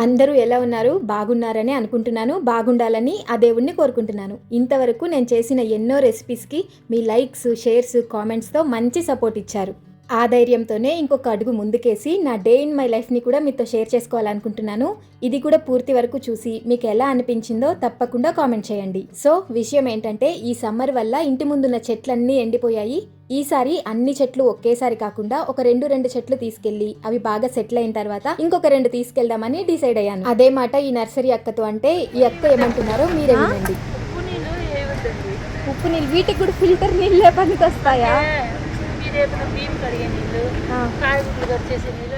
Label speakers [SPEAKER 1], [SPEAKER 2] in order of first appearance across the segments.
[SPEAKER 1] అందరూ ఎలా ఉన్నారు? బాగున్నారని అనుకుంటున్నాను. బాగుండాలని ఆ దేవుణ్ణి కోరుకుంటున్నాను. ఇంతవరకు నేను చేసిన ఎన్నో రెసిపీస్కి మీ లైక్స్, షేర్స్, కామెంట్స్తో మంచి సపోర్ట్ ఇచ్చారు. ఆ ధైర్యంతోనే ఇంకొక అడుగు ముందుకేసి నా డే ఇన్ మై లైఫ్ని కూడా మీతో షేర్ చేసుకోవాలనుకుంటున్నాను. ఇది కూడా పూర్తి వరకు చూసి మీకు ఎలా అనిపించిందో తప్పకుండా కామెంట్ చేయండి. సో విషయం ఏంటంటే, ఈ సమ్మర్ వల్ల ఇంటి ముందున్న చెట్లన్నీ ఎండిపోయాయి. ఈసారి అన్ని చెట్లు ఒకేసారి కాకుండా ఒక రెండు చెట్లు తీసుకెళ్లి అవి బాగా సెటిల్ అయిన తర్వాత ఇంకొక 2 తీసుకెళ్దామని డిసైడ్ అయ్యాను. అదే మాట ఈ నర్సరీ అక్కతో అంటే, ఈ అక్క ఏమంటున్నారో మీరే వినండి. ఉప్పు నీళ్ళు వీటికి కూడా ఫిల్టర్ నీళ్ళే పనికి వస్తాయా?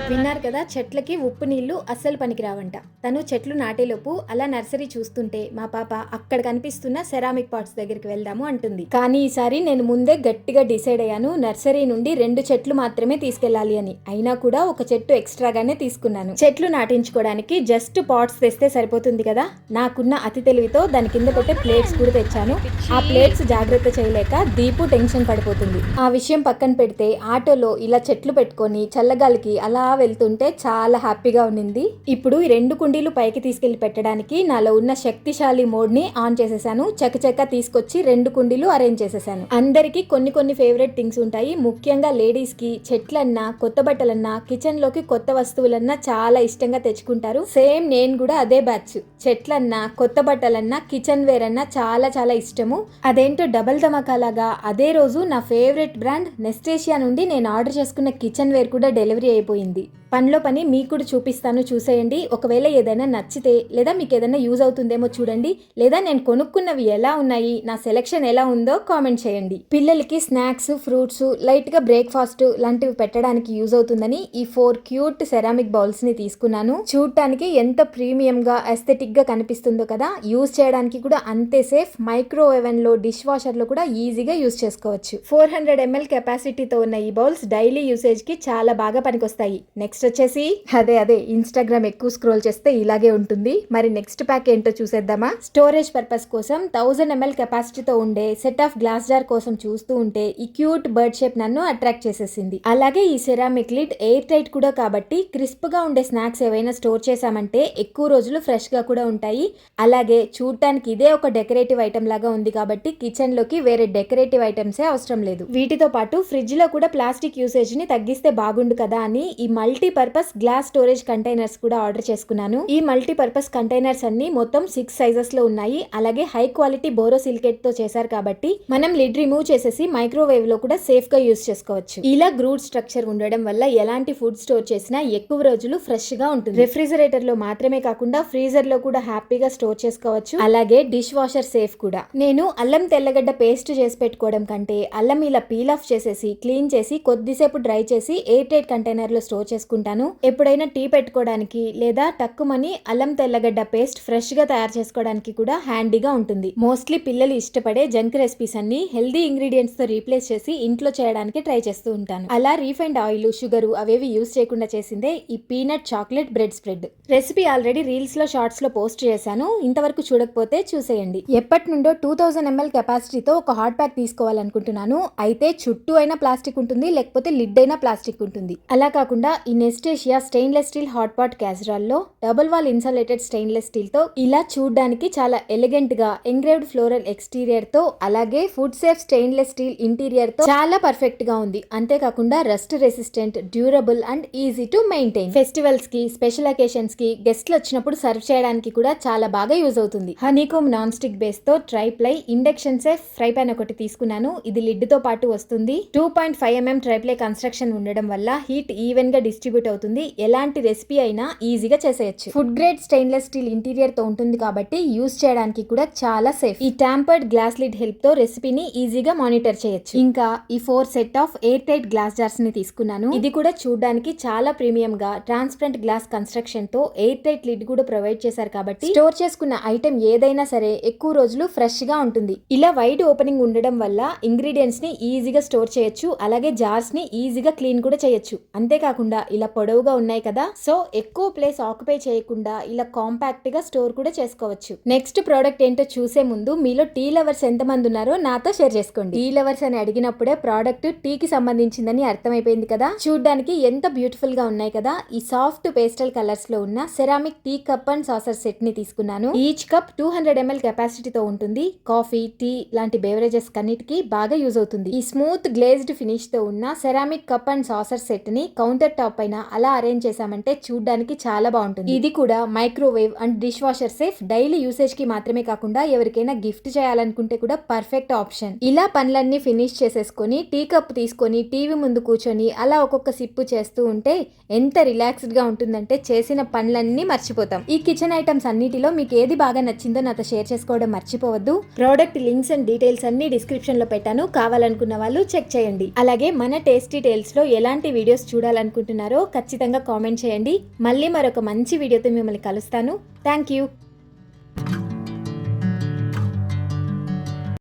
[SPEAKER 1] విన్నారు కదా, చెట్లకి ఉప్పు నీళ్లు అస్సలు పనికిరావంట. తను చెట్లు నాటేలోపు అలా నర్సరీ చూస్తుంటే మా పాప అక్కడ కనిపిస్తున్న సెరామిక్ పాట్స్ దగ్గరికి వెళ్దాము అంటుంది. కానీ ఈసారి నేను ముందే గట్టిగా డిసైడ్ అయ్యాను, నర్సరీ నుండి 2 చెట్లు మాత్రమే తీసుకెళ్లాలి అని. అయినా కూడా ఒక చెట్టు ఎక్స్ట్రాగానే తీసుకున్నాను. చెట్లు నాటించుకోవడానికి జస్ట్ పాట్స్ తెస్తే సరిపోతుంది కదా. నాకున్న అతి తెలివితో దాని కింద పెట్టే ప్లేట్స్ కూడా తెచ్చాను. ఆ ప్లేట్స్ జాగ్రత్త చేయలేక దీపు టెన్షన్ పడిపోతుంది. ఆ విషయం పక్కన పెడితే ఆటోలో ఇలా చెట్లు పెట్టుకొని చల్లగాలికి అలా వెళ్తుంటే చాలా హ్యాపీగా ఉండింది. ఇప్పుడు ఈ 2 కుండీలు పైకి తీసుకెళ్లి పెట్టడానికి నాలో ఉన్న శక్తిశాలి మోడ్ ని ఆన్ చేసేసాను. చకచక తీసుకొచ్చి 2 కుండీలు అరేంజ్ చేసేసాను. అందరికి కొన్ని ఫేవరెట్ థింగ్స్ ఉంటాయి. ముఖ్యంగా లేడీస్ కి చెట్లన్నా, కొత్త బట్టలన్నా, కిచెన్ లోకి కొత్త వస్తువులన్నా చాలా ఇష్టంగా తెచ్చుకుంటారు. సేమ్ నేను కూడా అదే బ్యాచ్. చెట్లన్నా, కొత్త బట్టలన్నా, కిచెన్ వేర్ అన్నా చాలా ఇష్టము. అదేంటో డబల్ ధమాకాలాగా అదే రోజు నా ఫేవరెట్ బ్రాండ్ నెస్టేషియా నుండి నేను ఆర్డర్ చేసుకున్న కిచెన్ వేర్ కూడా డెలివరీ అయిపోయింది. పనిలో పని మీకు కూడా చూపిస్తాను, చూసేయండి. ఒకవేళ ఏదైనా నచ్చితే లేదా మీకు ఏదైనా యూజ్ అవుతుందేమో చూడండి, లేదా నేను కొనుక్కున్నవి ఎలా ఉన్నాయి, నా సెలెక్షన్ ఎలా ఉందో కామెంట్ చేయండి. పిల్లలకి స్నాక్స్, ఫ్రూట్స్, లైట్ గా బ్రేక్ఫాస్ట్ లాంటివి పెట్టడానికి యూజ్ అవుతుందని ఈ 4 క్యూట్ సెరామిక్ బౌల్స్ ని తీసుకున్నాను. చూడటానికి ఎంత ప్రీమియం గా, ఎస్థెటిక్ గా కనిపిస్తుందో కదా. యూజ్ చేయడానికి కూడా అంతే సేఫ్. మైక్రో ఓవెన్ లో, డిష్ వాషర్ లో కూడా ఈజీగా యూజ్ చేసుకోవచ్చు. 400 ml కెపాసిటీతో ఉన్న ఈ బౌల్స్ డైలీ యూసేజ్ కి చాలా బాగా పనికొస్తాయి. నెక్స్ట్ వచ్చేసి అదే ఇన్స్టాగ్రామ్ ఎక్కువ స్క్రోల్ చేస్తే ఇలాగే ఉంటుంది. మరి నెక్స్ట్ ప్యాక్ ఏంటో చూసేద్దామా. స్టోరేజ్ పర్పస్ కోసం 1000 ml కెపాసిటీతో ఉండే సెట్ ఆఫ్ గ్లాస్ జార్ కోసం చూస్తూ ఉంటే ఈ క్యూట్ బర్డ్ షేప్ నన్ను అట్రాక్ట్ చేసేసింది. అలాగే ఈ సెరామిక్ లిడ్ ఎయిర్ టైట్ కూడా కాబట్టి క్రిస్ప్ గా ఉండే స్నాక్స్ ఏవైనా స్టోర్ చేసామంటే ఎక్కువ రోజులు ఫ్రెష్ గా కూడా ఉంటాయి. అలాగే చూడటానికి ఇదే ఒక డెకరేటివ్ ఐటమ్ లాగా ఉంది కాబట్టి కిచెన్ లోకి వేరే డెకరేటివ్ ఐటమ్సే అవసరం లేదు. వీటితో పాటు ఫ్రిడ్జ్ లో కూడా ప్లాస్టిక్ యూసేజ్ ని తగ్గిస్తే బాగుండు కదా అని ఈ మల్టీపర్పస్ గ్లాస్ స్టోరేజ్ కంటైనర్స్ కూడా ఆర్డర్ చేసుకున్నాను. ఈ మల్టీపర్పస్ కంటైనర్స్ అన్ని మొత్తం 6 సైజెస్ లో ఉన్నాయి. అలాగే హై క్వాలిటీ బోరోసిలికేట్ తో చేశారు కాబట్టి మనం లిడ్ రిమూవ్ చేసేసి మైక్రోవేవ్ లో కూడా సేఫ్ గా యూజ్ చేసుకోవచ్చు. ఇలా గ్రూడ్ స్ట్రక్చర్ ఉండడం వల్ల ఎలాంటి ఫుడ్ స్టోర్ చేసినా ఎక్కువ రోజులు ఫ్రెష్ గా ఉంటుంది. రెఫ్రిజరేటర్ లో మాత్రమే కాకుండా ఫ్రీజర్ లో కూడా హ్యాపీగా స్టోర్ చేసుకోవచ్చు. అలాగే డిష్ వాషర్ సేఫ్ కూడా. నేను అల్లం తెల్లగడ్డ పేస్ట్ చేసి పెట్టుకోవడం కంటే అల్లం ఇలా పీల్ ఆఫ్ చేసేసి క్లీన్ చేసి కొద్దిసేపు డ్రై చేసి ఎయిర్ టైట్ కంటైనర్ లో స్టోర్ చేసుకుంటాను. ఎప్పుడైనా టీ పెట్టుకోవడానికి లేదా టక్కుమని అల్లం తెల్లగడ్డ పేస్ట్ ఫ్రెష్ గా తయారు చేసుకోవడానికి కూడా హ్యాండీగా ఉంటుంది. మోస్ట్లీ పిల్లలు ఇష్టపడే జంక్ రెసిపీస్ అన్ని హెల్దీ ఇంగ్రీడియంట్స్ తో రీప్లేస్ చేసి ఇంట్లో చేయడానికి ట్రై చేస్తూ ఉంటాను. అలా రీఫైండ్ ఆయిల్, షుగర్ అవేవి యూజ్ చేయకుండా చేసిందే ఈ peanut chocolate bread spread recipe. Already reels లో, షార్ట్స్ లో పోస్ట్ చేశాను. ఇంతవరకు చూడకపోతే చూసేయండి. ఎప్పటి నుండో 2000 ml కెపాసిటీతో ఒక హాట్ ప్యాక్ తీసుకోవాలనుకుంటున్నాను. అయితే చుట్టూ అయినా ప్లాస్టిక్ ఉంటుంది, లేకపోతే లిడ్ అయినా ప్లాస్టిక్ ఉంటుంది. అలా కాకుండా ఈ నెస్టేషియా స్టెయిన్లెస్ స్టీల్ హాట్ పాట్ క్యాసరాల్ లో double wall insulated stainless steel తో ఇలా చూడడానికి చాలా ఎలిగెంట్ గా ఎంగ్రేవ్డ్ ఫ్లోరల్ ఎక్స్టీరియర్ తో, అలాగే food safe stainless steel interior తో చాలా పర్ఫెక్ట్ గా ఉంది. అంతేకాకుండా rust resistant, durable and easy to maintain. Festivals కి, స్పెషల్ అకేషన్స్ కి, గెస్ట్లు వచ్చినప్పుడు సర్వ్ చేయడానికి కూడా చాలా బాగా యూజ్ అవుతుంది. హనీకోమ్ నాన్ స్టిక్ బేస్ తో tri ply induction safe fry pan ఒకటి తీసుకున్నాను. ఇది లిడ్ తో పాటు వస్తుంది. 2.5 mm ట్రై ప్లై కన్స్ట్రక్షన్ ఉండడం వల్ల హీట్ ఈవెన్ గా డిస్ట్రిబ్యూట్ అవుతుంది. ఎలాంటి రెసిపీ అయినా ఈజీగా చేసేయచ్చు. Food grade stainless steel interior తో ఉంటుంది కాబట్టి యూజ్ చేయడానికి కూడా చాలా సేఫ్. ఈ టాంపర్డ్ గ్లాస్ లిడ్ హెల్ప్ తో రెసిపీని ఈజీగా మానిటర్ చేయొచ్చు. ఇంకా ఈ 4 set of air tight glass jars ని తీసుకున్నాను. ఇది కూడా చూడడానికి చాలా ప్రీమియం గా ట్రాన్స్పరెంట్ గ్లాస్ కన్స్ట్రక్షన్ తో ఎయిర్ టైట్ లిడ్ కూడా ప్రొవైడ్ చేశారు కాబట్టి స్టోర్ చేసుకున్న ఐటమ్ ఏదైనా సరే ఎక్కువ రోజులు ఫ్రెష్ గా ఉంటుంది. ఇలా వైడ్ ఓపెనింగ్ ఉండడం వల్ల ఇంగ్రీడియంట్స్ ని ఈజీగా స్టోర్ చేయొచ్చు. అలాగే జార్స్ ని ఈజీగా క్లీన్ కూడా చేయొచ్చు. అంతేకాకుండా ఇలా ఇలా పొడవుగా ఉన్నాయి కదా, సో ఎక్కువ ప్లేస్ ఆక్యుపై చేయకుండా ఇలా కాంపాక్ట్ గా స్టోర్ కూడా చేసుకోవచ్చు. నెక్స్ట్ ప్రోడక్ట్ ఏంటో చూసే ముందు మీలో టీ లవర్స్ ఎంతమంది ఉన్నారో నాతో షేర్ చేసుకోండి. టీ లవర్స్ అని అడిగినప్పుడే ప్రోడక్ట్ టీకి సంబంధించిందని అర్థమైపోయింది కదా. చూడ్డానికి ఎంత బ్యూటిఫుల్ గా ఉన్నాయి కదా. ఈ సాఫ్ట్ పేస్టల్ కలర్స్ లో ఉన్న ceramic tea cup and saucer set ని తీసుకున్నాను. ఈచ్ కప్ 200 ml కెపాసిటీతో ఉంటుంది. కాఫీ, టీ లాంటి బెవరేజెస్ కన్నిటికి బాగా యూజ్ అవుతుంది. ఈ స్మూత్ గ్లేజ్డ్ ఫినిష్ తో ఉన్న ceramic cup and saucer set ని కౌంటర్ టాప్ పైన అలా అరేంజ్ చేసామంటే చూడ్డానికి చాలా బాగుంటుంది. ఇది కూడా microwave and dish washer safe. Daily usage కి మాత్రమే కాకుండా ఎవరికైనా గిఫ్ట్ చేయాలనుకుంటే కూడా పర్ఫెక్ట్ ఆప్షన్. ఇలా పనులన్నీ ఫినిష్ చేసేసుకొని టీ కప్ తీసుకొని టీవీ ముందు కూర్చొని అలా ఒక్కొక్క సిప్పు చేస్తూ ఉంటే ఎంత రిలాక్స్డ్ గా ఉంటుందంటే చేసిన పనులన్నీ మర్చిపోతాం. ఈ కిచెన్ ఐటమ్స్ అన్నిటిలో మీకు ఏది బాగా నచ్చిందో నాతో షేర్ చేసుకోవడం మర్చిపోవద్దు. ప్రోడక్ట్ లింక్స్ అండ్ డీటెయిల్స్ అన్ని డిస్క్రిప్షన్ లో పెట్టాను, కావాలనుకున్న వాళ్ళు చెక్ చేయండి. అలాగే మన టేస్టీ టేల్స్ లో ఎలాంటి వీడియోస్ చూడాలనుకుంటున్నారో ఖచ్చితంగా కామెంట్ చేయండి. మళ్ళీ మరొక మంచి వీడియోతో మిమ్మల్ని కలుస్తాను. Thank you.